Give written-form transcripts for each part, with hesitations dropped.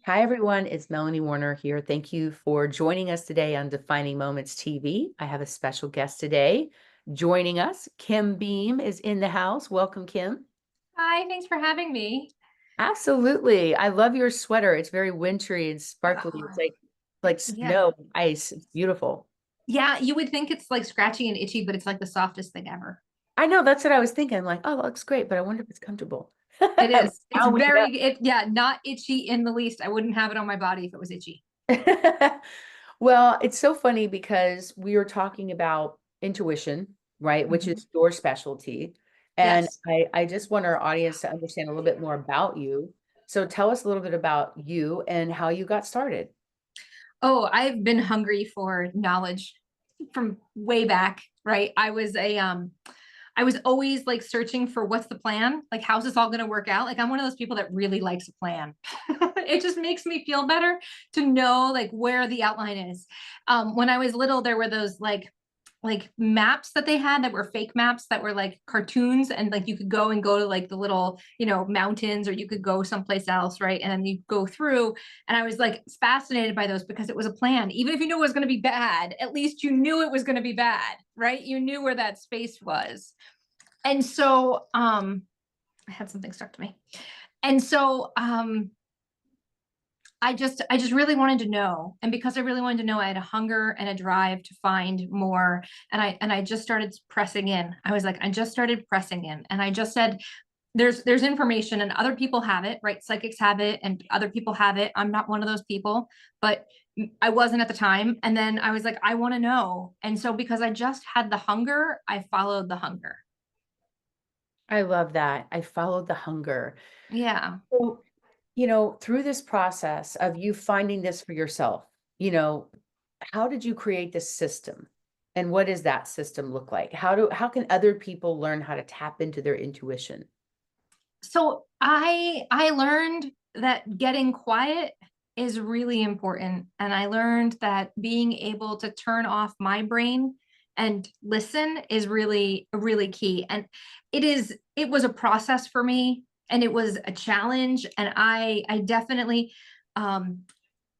Hi, everyone. It's Melanie Warner here. Thank you for joining us today on Defining Moments TV. I have a special guest today joining us. Kim Beam is in the house. Welcome, Kim. Hi, thanks for having me. Absolutely. I love your sweater. It's very wintry and sparkly. It's Oh, like yeah. snow, ice. It's beautiful. Yeah, you would think it's like scratchy and itchy, but it's like the softest thing ever. I know that's what I was thinking. I'm like, oh, that looks great, but I wonder if it's comfortable. It is. It's Now we know. yeah, not itchy in the least. I wouldn't have it on my body if it was itchy. Well, it's so funny because we were talking about intuition, right, which Mhm. is your specialty. And Yes. I just want our audience to understand a little bit more about you. So tell us a little bit about you and how you got started. Oh, I've been hungry for knowledge from way back, right? I was always like searching for what's the plan? Like, how's this all going to work out? Like, I'm one of those people that really likes a plan. It just makes me feel better to know like where the outline is. When I was little, there were those like maps that they had that were fake maps that were like cartoons, and like you could go to like the little mountains, or you could go someplace else, right? And then you go through, and I was like fascinated by those because it was a plan. Even if you knew it was going to be bad, at least you knew it was going to be bad, right? You knew where that space was. And so I had something stuck to me. And so I just really wanted to know. And because I really wanted to know, I had a hunger and a drive to find more. And I just started pressing in. I was like, I just started pressing in. And I just said, there's information and other people have it, right? Psychics have it and other people have it. I'm not one of those people, but I wasn't at the time. And then I was like, I want to know. And so because I just had the hunger, I followed the hunger. I love that. I followed the hunger. Yeah. So, through this process of you finding this for yourself, you know, how did you create this system? And what does that system look like? How can other people learn how to tap into their intuition? So I learned that getting quiet is really important. And I learned that being able to turn off my brain and listen is really key. And it was a process for me, and it was a challenge. And I definitely um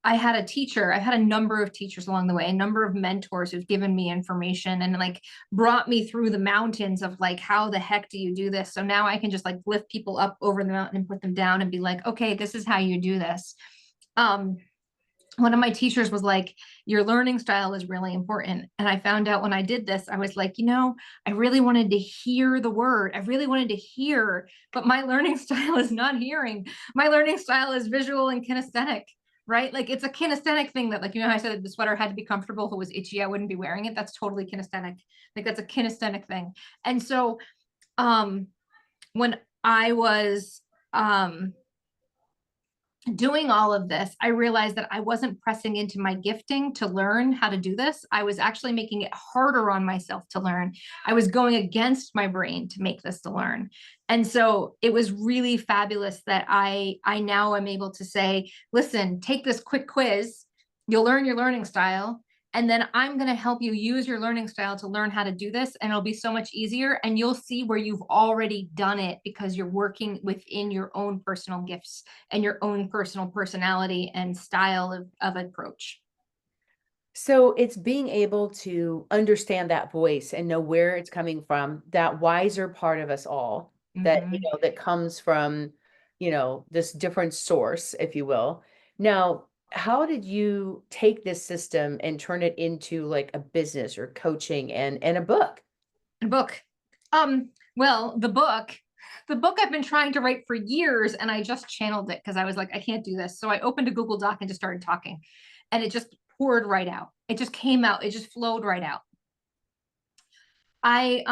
I had a teacher, I've had a number of teachers along the way, a number of mentors who've given me information and like brought me through the mountains of like, how the heck do you do this? So now I can just like lift people up over the mountain and put them down and be like, okay, this is how you do this. Um, One of my teachers was like, your learning style is really important. And I found out when I did this, I was like, I really wanted to hear the word. I really wanted to hear, but my learning style is not hearing. My learning style is visual and kinesthetic, right? Like it's a kinesthetic thing that, like, how I said the sweater had to be comfortable. If it was itchy, I wouldn't be wearing it. That's totally kinesthetic. Like that's a kinesthetic thing. And so um when I was doing all of this, I realized that I wasn't pressing into my gifting to learn how to do this. I was actually making it harder on myself to learn. I was going against my brain to make this to learn. And so it was really fabulous that I now am able to say, listen, take this quick quiz. You'll learn your learning style. And then I'm going to help you use your learning style to learn how to do this. And it'll be so much easier. And you'll see where you've already done it because you're working within your own personal gifts and your own personal personality and style of approach. So it's being able to understand that voice and know where it's coming from, that wiser part of us all that, Mm-hmm. that comes from, this different source, if you will. Now, how did you take this system and turn it into like a business or coaching and a book? A book. Well, the book I've been trying to write for years, and I just channeled it because I was like, I can't do this. So I opened a Google Doc and just started talking, and it just poured right out. It just came out. It just flowed right out. I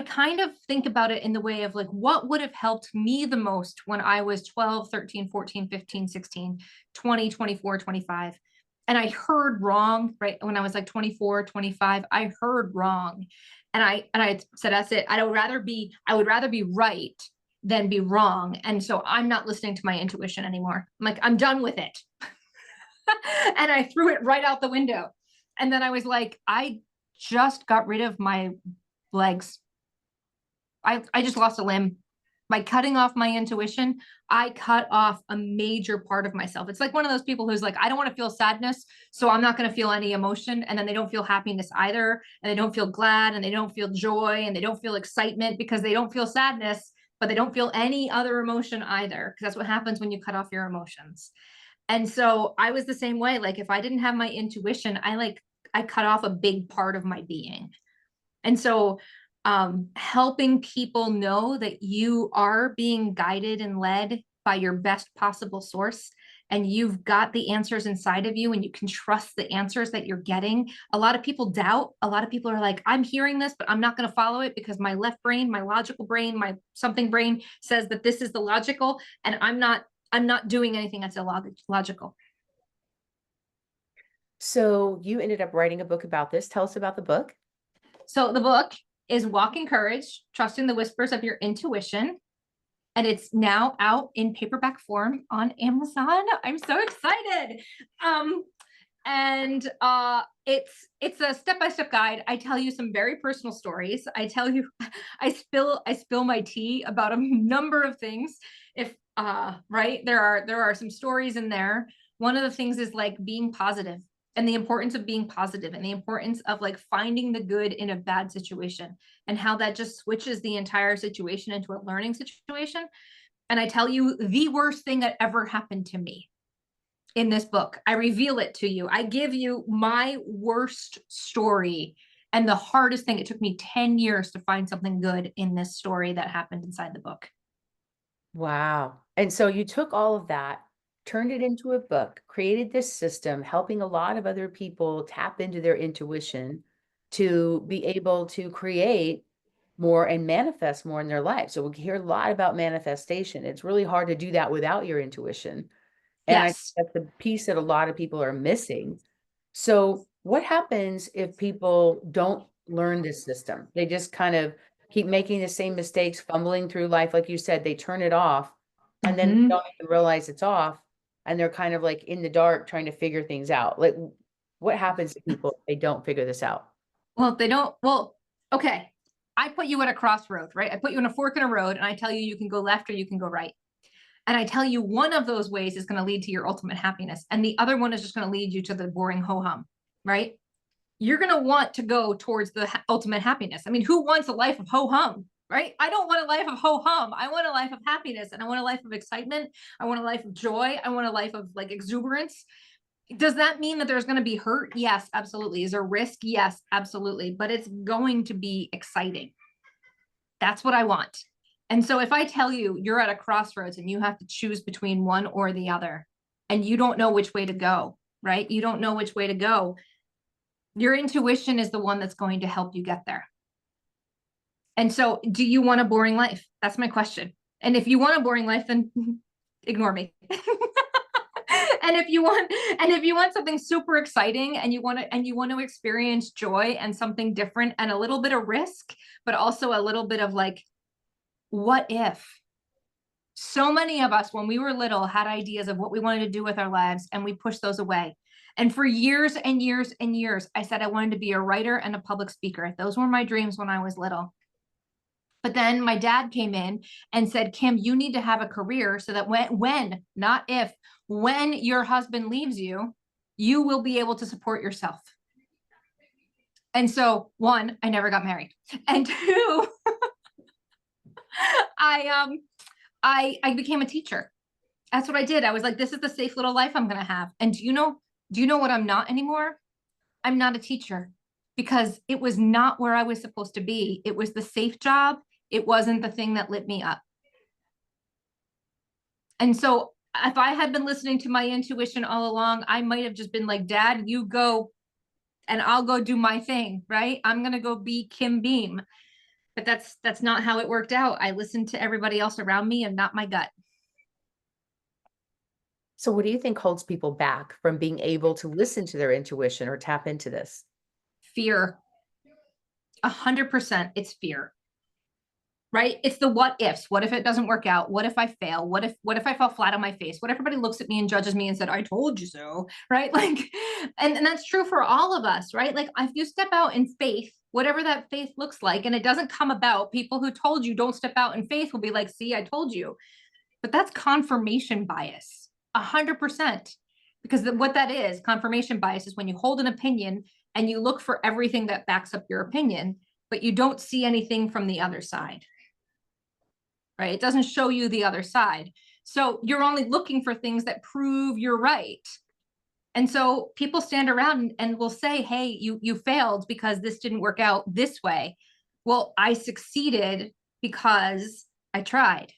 kind of think about it in the way of like what would have helped me the most when I was 12, 13, 14, 15, 16, 20, 24, 25. And I heard wrong, right? When I was like 24, 25, I heard wrong. And I said, that's it. I would rather be right than be wrong. And so I'm not listening to my intuition anymore. I'm like, I'm done with it. And I threw it right out the window. And then I was like, I just got rid of my legs. I just lost a limb. By cutting off my intuition, I cut off a major part of myself. It's like one of those people who's like, I don't want to feel sadness, so I'm not going to feel any emotion. And then they don't feel happiness either. And they don't feel glad, and they don't feel joy, and they don't feel excitement because they don't feel sadness, but they don't feel any other emotion either. Because that's what happens when you cut off your emotions. And so I was the same way. Like if I didn't have my intuition, I cut off a big part of my being. And so helping people know that you are being guided and led by your best possible source, and you've got the answers inside of you, and you can trust the answers that you're getting. A lot of people doubt. A lot of people are like, I'm hearing this, but I'm not going to follow it because my left brain, my logical brain, my something brain says that this is the logical, and I'm not doing anything that's illogical. So you ended up writing a book about this. Tell us about the book. So the book is Walking Courage, Trusting the Whispers of Your Intuition. And it's now out in paperback form on Amazon. I'm so excited. And it's a step-by-step guide. I tell you some very personal stories. I tell you, I spill my tea about a number of things. If right, there are some stories in there. One of the things is like being positive, and the importance of being positive, and the importance of like finding the good in a bad situation, and how that just switches the entire situation into a learning situation. And I tell you the worst thing that ever happened to me in this book. I reveal it to you. I give you my worst story and the hardest thing. It took me 10 years to find something good in this story that happened inside the book. Wow. And so you took all of that, turned it into a book, created this system, helping a lot of other people tap into their intuition to be able to create more and manifest more in their life. So we hear a lot about manifestation. It's really hard to do that without your intuition. And I think Yes. that's the piece that a lot of people are missing. So what happens if people don't learn this system? They just kind of keep making the same mistakes, fumbling through life. Like you said, they turn it off and then they Mhm. don't even realize it's off. And they're kind of like in the dark trying to figure things out. Like what happens to people if they don't figure this out? Well, if they don't, well, okay. I put you at a crossroad, right? I put you in a fork in a road, and I tell you you can go left or you can go right. And I tell you one of those ways is going to lead to your ultimate happiness, and the other one is just going to lead you to the boring ho hum, right? You're going to want to go towards the ultimate happiness. I mean, who wants a life of ho hum, right? I don't want a life of ho hum. I want a life of happiness, and I want a life of excitement. I want a life of joy. I want a life of like exuberance. Does that mean that there's going to be hurt? Yes, absolutely. Is there risk? Yes, absolutely. But it's going to be exciting. That's what I want. And so if I tell you you're at a crossroads and you have to choose between one or the other, and you don't know which way to go, right? You don't know which way to go. Your intuition is the one that's going to help you get there. And so, do you want a boring life? That's my question. And if you want a boring life, then ignore me. And if you want something super exciting, and you want to experience joy and something different and a little bit of risk, but also a little bit of like, what if? So many of us when we were little had ideas of what we wanted to do with our lives, and we pushed those away. And for years and years and years, I said I wanted to be a writer and a public speaker. Those were my dreams when I was little. But then my dad came in and said, Kim, you need to have a career so that not if, when your husband leaves you, you will be able to support yourself. And so, one, I never got married. And two, I became a teacher. That's what I did. I was like, this is the safe little life I'm gonna have. And do you know what I'm not anymore? I'm not a teacher, because it was not where I was supposed to be. It was the safe job. It wasn't the thing that lit me up. And so if I had been listening to my intuition all along, I might have just been like, Dad, you go and I'll go do my thing, right? I'm gonna go be Kim Beam. But that's not how it worked out. I listened to everybody else around me and not my gut. So what do you think holds people back from being able to listen to their intuition or tap into this? Fear. 100% it's fear, right? It's the what ifs. What if it doesn't work out? What if I fail? What if I fall flat on my face? What if everybody looks at me and judges me and said, I told you so, right? Like, and that's true for all of us, right? Like if you step out in faith, whatever that faith looks like. And it doesn't come about. People who told you don't step out in faith will be like, see, I told you. But that's confirmation bias, 100%. Because what that is, confirmation bias, is when you hold an opinion and you look for everything that backs up your opinion, but you don't see anything from the other side, right? It doesn't show you the other side. So you're only looking for things that prove you're right. And so people stand around and will say, hey, you failed because this didn't work out this way. Well, I succeeded because I tried.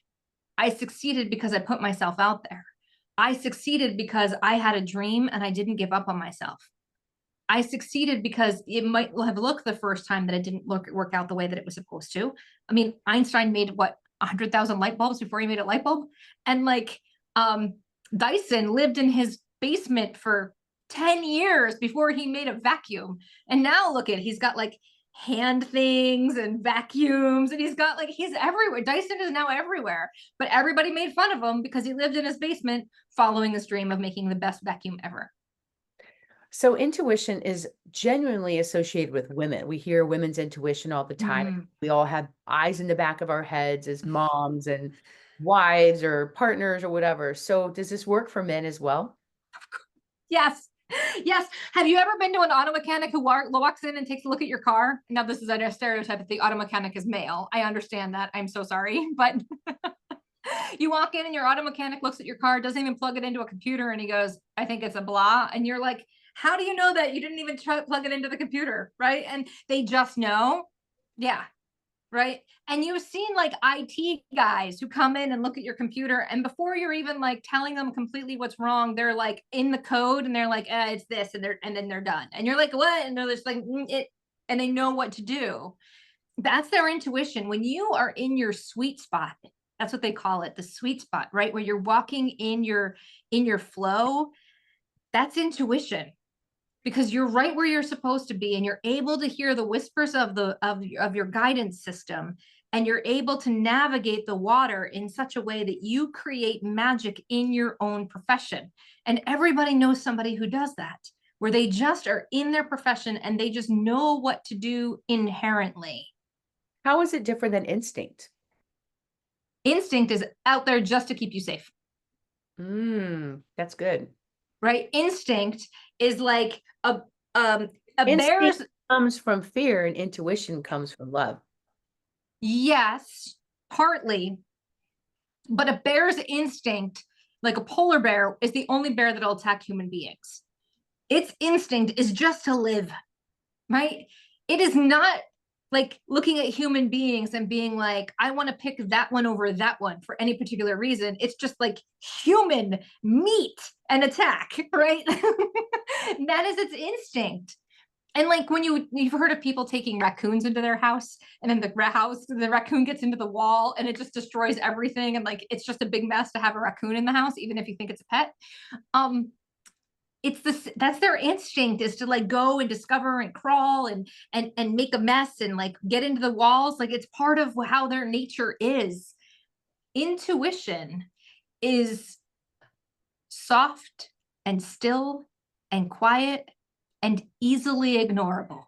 I succeeded because I put myself out there. I succeeded because I had a dream and I didn't give up on myself. I succeeded because it might have looked the first time that it didn't work out the way that it was supposed to. I mean, Einstein made what, 100,000 light bulbs before he made a light bulb? And like Dyson lived in his basement for 10 years before he made a vacuum. And now look at, he's got like hand things and vacuums, and he's got like, he's everywhere. Dyson is now everywhere, but everybody made fun of him because he lived in his basement following his dream of making the best vacuum ever. So intuition is genuinely associated with women. We hear women's intuition all the time. Mm. We all have eyes in the back of our heads as moms and wives or partners or whatever. So does this work for men as well? Yes. Yes. Have you ever been to an auto mechanic who walks in and takes a look at your car? Now, this is a stereotype that the auto mechanic is male. I understand that. I'm so sorry. But you walk in and your auto mechanic looks at your car, doesn't even plug it into a computer, and he goes, I think it's a blah. And you're like, how do you know that? You didn't even plug it into the computer, right? And they just know. Yeah. Right. And you've seen like IT guys who come in and look at your computer, and before you're even like telling them completely what's wrong, they're like in the code and they're like, it's this, and then they're done. And you're like, what? And they're just like, it, and they know what to do. That's their intuition. When you are in your sweet spot, that's what they call it, the sweet spot, right? Where you're walking in your flow, that's intuition, because you're right where you're supposed to be, and you're able to hear the whispers of your guidance system, and you're able to navigate the water in such a way that you create magic in your own profession. And everybody knows somebody who does that, where they just are in their profession and they just know what to do inherently. How is it different than instinct? Instinct is out there just to keep you safe. That's good. Right? Instinct is like a bear's. Instinct comes from fear and intuition comes from love. Yes, partly, but a bear's instinct, like a polar bear, is the only bear that'll attack human beings. Its instinct is just to live, right? It is not like looking at human beings and being like, I want to pick that one over that one for any particular reason. It's just like human meat and attack, right? That is its instinct. And like when you've heard of people taking raccoons into their house, and then the raccoon gets into the wall and it just destroys everything, and like it's just a big mess to have a raccoon in the house, even if you think it's a pet. It's this, that's their instinct, is to like go and discover and crawl and make a mess and like get into the walls. Like it's part of how their nature is. Intuition is soft and still and quiet and easily ignorable.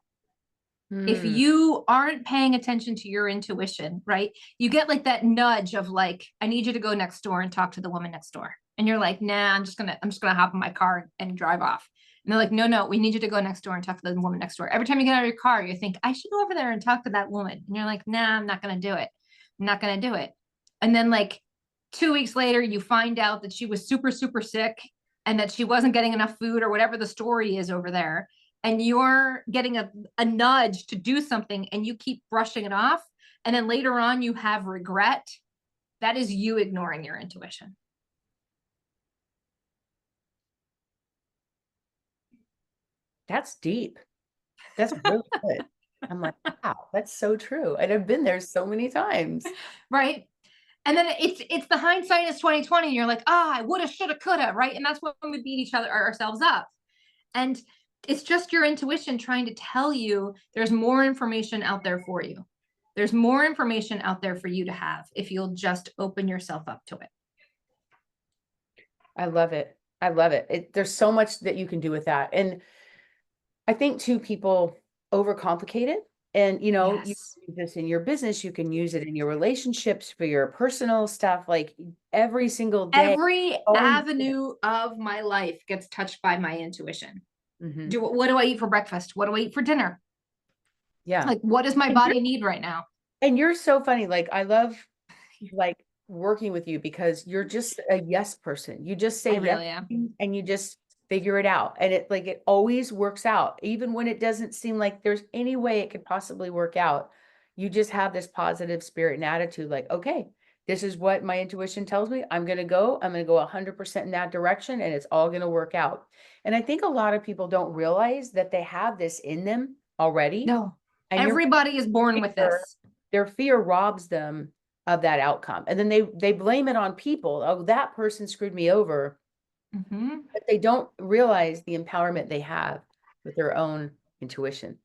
If you aren't paying attention to your intuition, right? You get like that nudge of like, I need you to go next door and talk to the woman next door. And you're like, nah, I'm just gonna hop in my car and drive off. And they're like, no, we need you to go next door and talk to the woman next door. Every time you get out of your car, you think, I should go over there and talk to that woman. And you're like, nah, I'm not gonna do it. I'm not gonna do it. And then like 2 weeks later, you find out that she was super, super sick and that she wasn't getting enough food or whatever the story is over there. And you're getting a nudge to do something and you keep brushing it off. And then later on, you have regret. That is you ignoring your intuition. That's deep. That's really good. I'm like, wow, that's so true. And I've been there so many times. Right. And then it's the hindsight is 2020. You're like, I woulda, shoulda, coulda, right? And that's when we beat each other ourselves up. And it's just your intuition trying to tell you there's more information out there for you. There's more information out there for you to have if you'll just open yourself up to it. I love it. I love it. There's so much that you can do with that. And I think too, people overcomplicate it And, you Yes. use this in your business, you can use it in your relationships, for your personal stuff, like every single day. Every Always. avenue of my life gets touched by my intuition. Hmm. What do I eat for breakfast? What do I eat for dinner? Yeah. Like, what does my And you're, body need right now? and you're so funny. Like, I love like working with you because you're just a yes person. You just say I yes really am. and you just figure it out. And it always works out. Even when it doesn't seem like there's any way it could possibly work out. You just have this positive spirit and attitude like, okay, this is what my intuition tells me. I'm going to go 100% in that direction and it's all going to work out. And I think a lot of people don't realize that they have this in them already. No, And your everybody is born with fear, this. their fear robs them of that outcome. And then they blame it on people. Oh, that person screwed me over. Mhm. But they don't realize the empowerment they have with their own intuition.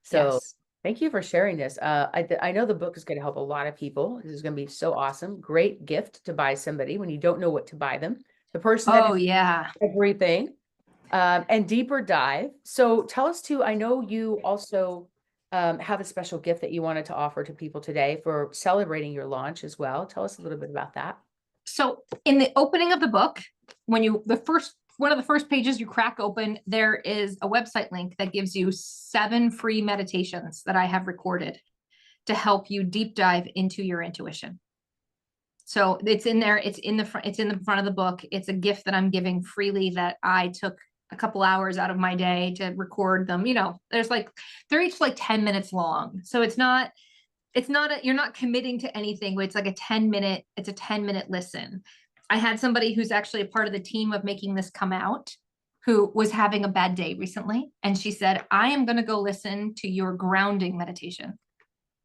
So Yes. thank you for sharing this. I know the book is going to help a lot of people. This is going to be so awesome. Great gift to buy somebody when you don't know what to buy them. The person that Oh, is yeah. everything. And deeper dive. So tell us too, I know you also have a special gift that you wanted to offer to people today for celebrating your launch as well. Tell us a little bit about that. So in the opening of the book, when you the first one of the first pages you crack open, there is a website link that gives you 7 free meditations that I have recorded to help you deep dive into your intuition. So it's in there, it's in the front, it's in the front of the book. It's a gift that I'm giving freely that I took a couple hours out of my day to record them. They're each like 10 minutes long. So you're not committing to anything, but it's like it's a 10-minute listen. I had somebody who's actually a part of the team of making this come out who was having a bad day recently. And she said, I am going to go listen to your grounding meditation.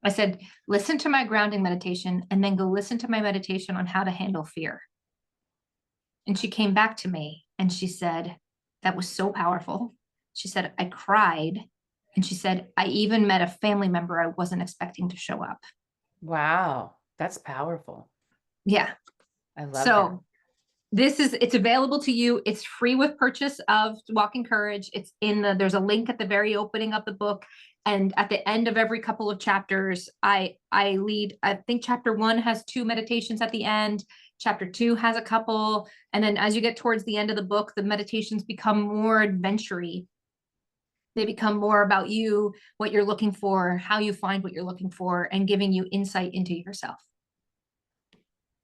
I said, listen to my grounding meditation and then go listen to my meditation on how to handle fear. And she came back to me and she said, that was so powerful. She said, I cried. And she said, I even met a family member I wasn't expecting to show up. Wow, that's powerful. Yeah. I love that. So it's available to you. It's free with purchase of Walking Courage. There's a link at the very opening of the book. And at the end of every couple of chapters, I think chapter 1 has 2 meditations at the end. Chapter 2 has a couple. And then as you get towards the end of the book, the meditations become more adventure-y. They become more about you, what you're looking for, how you find what you're looking for, and giving you insight into yourself.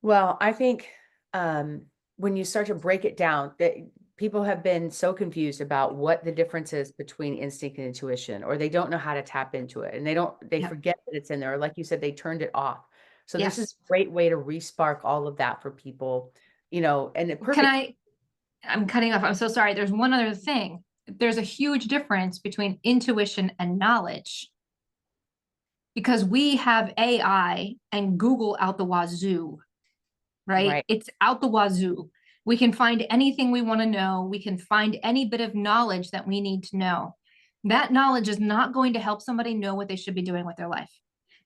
Well, I think when you start to break it down, that people have been so confused about what the difference is between instinct and intuition, or they don't know how to tap into it, and they Yep. forget that it's in there. Or like you said, they turned it off. So this is Yes. a great way to respark all of that for people, and the Can perfect. I I'm cutting off. I'm so sorry. There's one other thing. There's a huge difference between intuition and knowledge because we have AI and Google out the wazoo, right? Right. It's out the wazoo. We can find anything we want to know. We can find any bit of knowledge that we need to know. That knowledge is not going to help somebody know what they should be doing with their life.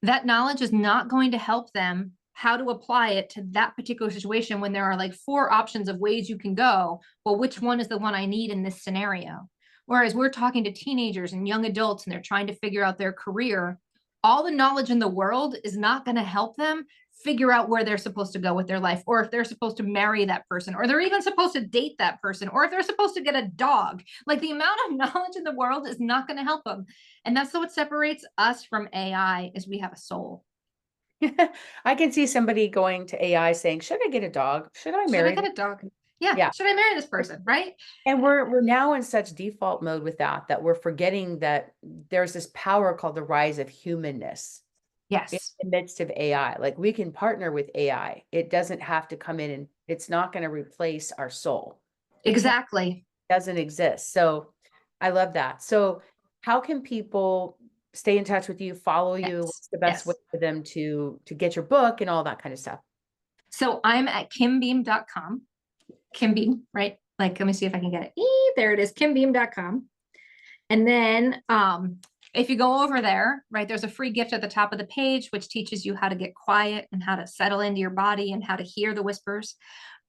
That knowledge is not going to help them how to apply it to that particular situation when there are like 4 options of ways you can go. Well, which one is the one I need in this scenario? Whereas we're talking to teenagers and young adults and they're trying to figure out their career, all the knowledge in the world is not going to help them figure out where they're supposed to go with their life, or if they're supposed to marry that person, or they're even supposed to date that person, or if they're supposed to get a dog. Like the amount of knowledge in the world is not going to help them. And that's what separates us from AI is we have a soul. I can see somebody going to AI saying, "Should I get a dog? Should I Should I marry get this?" a dog? Yeah. Yeah. Should I marry this person? Right? And we're now in such default mode with that we're forgetting that there's this power called the rise of humanness in Yes. the midst of AI. Like we can partner with AI. It doesn't have to come in and it's not going to replace our soul. It can't, Exactly. doesn't exist. So I love that. So how can people stay in touch with you, follow you? Yes. What's the best way Yes. for them to get your book and all that kind of stuff? So I'm at kimbeam.com. Kimbeam, right? Like, let me see if I can get it. There it is, kimbeam.com. And then if you go over there, right, there's a free gift at the top of the page, which teaches you how to get quiet and how to settle into your body and how to hear the whispers.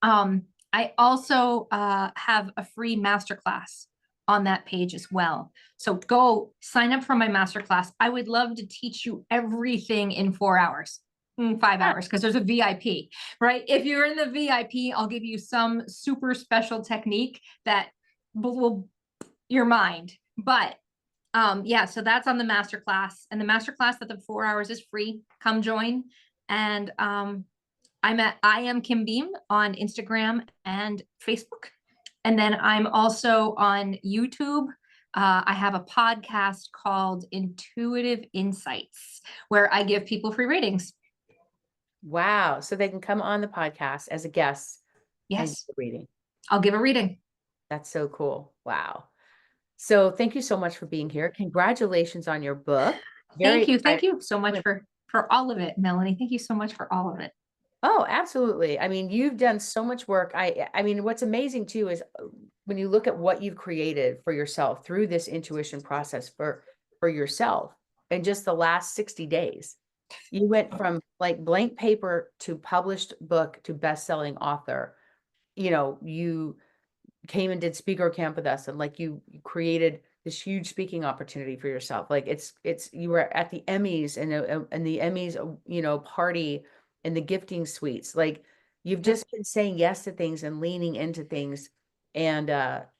I also have a free masterclass on that page as well. So go sign up for my masterclass. I would love to teach you everything in 4 hours, 5 hours, because there's a VIP, right? If you're in the VIP, I'll give you some super special technique that will your mind. But yeah, so that's on the masterclass, and the masterclass that the 4 hours is free. Come join. And I am Kim Beam on Instagram and Facebook. And then I'm also on YouTube. I have a podcast called Intuitive Insights, where I give people free readings. Wow. So they can come on the podcast as a guest and Yes, do a reading. I'll give a reading. That's so cool. Wow. So thank you so much for being here. Congratulations on your book. Very Thank you. excited. Thank you so much for all of it, Melanie. Thank you so much for all of it. Oh, absolutely. I mean, you've done so much work. I mean, what's amazing too is when you look at what you've created for yourself through this intuition process for yourself in just the last 60 days. You went from like blank paper to published book to best-selling author. You know, you came and did speaker camp with us, and like you created this huge speaking opportunity for yourself. Like it's you were at the Emmys and the Emmys, you know, party and the gifting suites. Like you've Yep. just been saying yes to things and leaning into things. And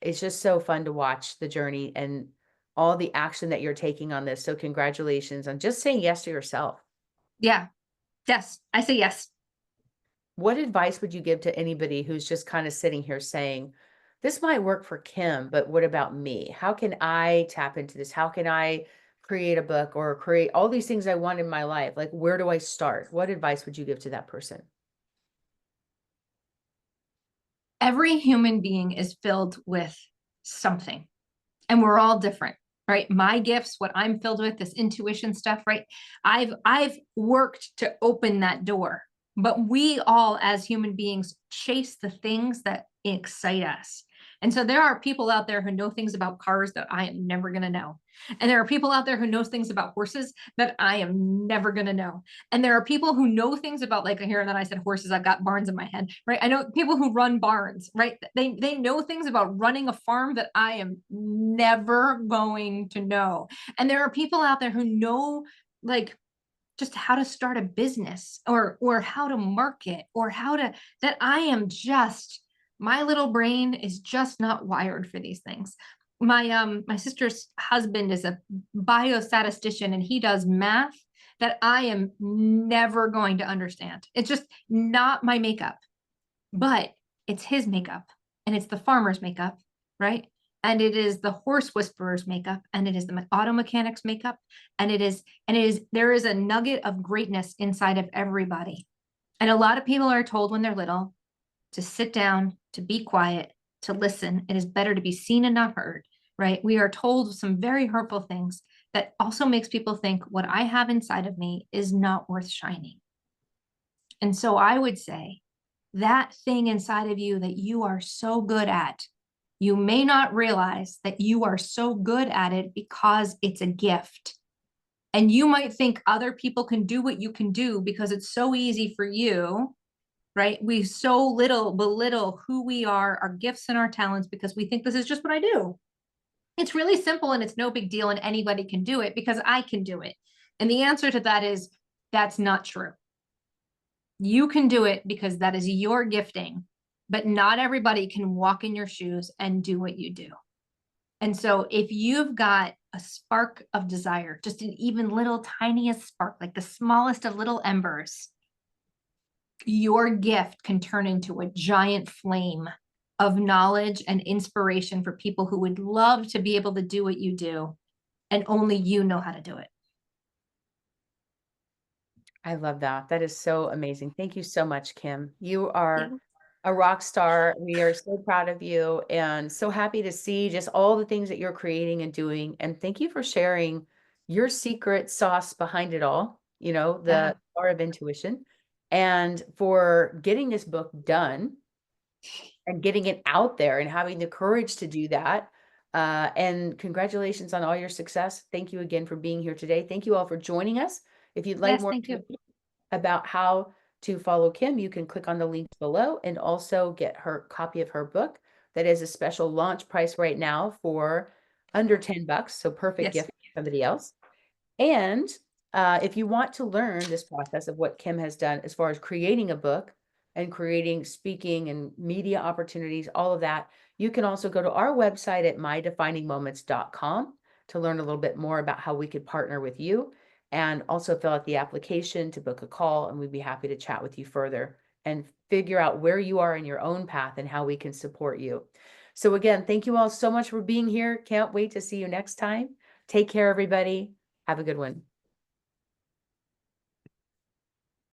it's just so fun to watch the journey and all the action that you're taking on this. So congratulations on just saying yes to yourself. Yeah. Yes. I say yes. What advice would you give to anybody who's just kind of sitting here saying, this might work for Kim, but what about me? How can I tap into this? How can I create a book or create all these things I want in my life? Like, where do I start? What advice would you give to that person? Every human being is filled with something, and we're all different, right? My gifts, what I'm filled with, this intuition stuff, right? I've worked to open that door, but we all as human beings chase the things that excite us. And so there are people out there who know things about cars that I am never going to know. And there are people out there who knows things about horses that I am never going to know. And there are people who know things about, like here, and then I said horses, I've got barns in my head, right? I know people who run barns, right? They know things about running a farm that I am never going to know. And there are people out there who know, like, just how to start a business or how to market or how to, that I am just, my little brain is just not wired for these things. My sister's husband is a biostatistician, and he does math that I am never going to understand. It's just not my makeup, but it's his makeup, and it's the farmer's makeup, right? And it is the horse whisperer's makeup, and it is the auto mechanic's makeup, and there is a nugget of greatness inside of everybody. And a lot of people are told when they're little to sit down, to be quiet, to listen. It is better to be seen and not heard, right? We are told some very hurtful things that also makes people think what I have inside of me is not worth shining. And so I would say that thing inside of you that you are so good at, you may not realize that you are so good at it because it's a gift. And you might think other people can do what you can do because it's so easy for you, right? We so little belittle who we are, our gifts and our talents, because we think this is just what I do. It's really simple and it's no big deal, and anybody can do it because I can do it. And the answer to that is that's not true. You can do it because that is your gifting, but not everybody can walk in your shoes and do what you do. And so if you've got a spark of desire, just an even little tiniest spark, like the smallest of little embers, your gift can turn into a giant flame of knowledge and inspiration for people who would love to be able to do what you do, and only you know how to do it. I love that. That is so amazing. Thank you so much, Kim. You are Yeah. a rock star. We are so proud of you and so happy to see just all the things that you're creating and doing. And thank you for sharing your secret sauce behind it all, you know, Yeah. the power of intuition, and for getting this book done and getting it out there and having the courage to do that. And congratulations on all your success. Thank you again for being here today. Thank you all for joining us. If you'd like Yes, more thank you. about how to follow Kim, you can click on the link below and also get her copy of her book, that is a special launch price right now for under $10. So perfect Yes. gift for somebody else. And if you want to learn this process of what Kim has done as far as creating a book and creating speaking and media opportunities, all of that, you can also go to our website at mydefiningmoments.com to learn a little bit more about how we could partner with you, and also fill out the application to book a call. And we'd be happy to chat with you further and figure out where you are in your own path and how we can support you. So again, thank you all so much for being here. Can't wait to see you next time. Take care, everybody. Have a good one.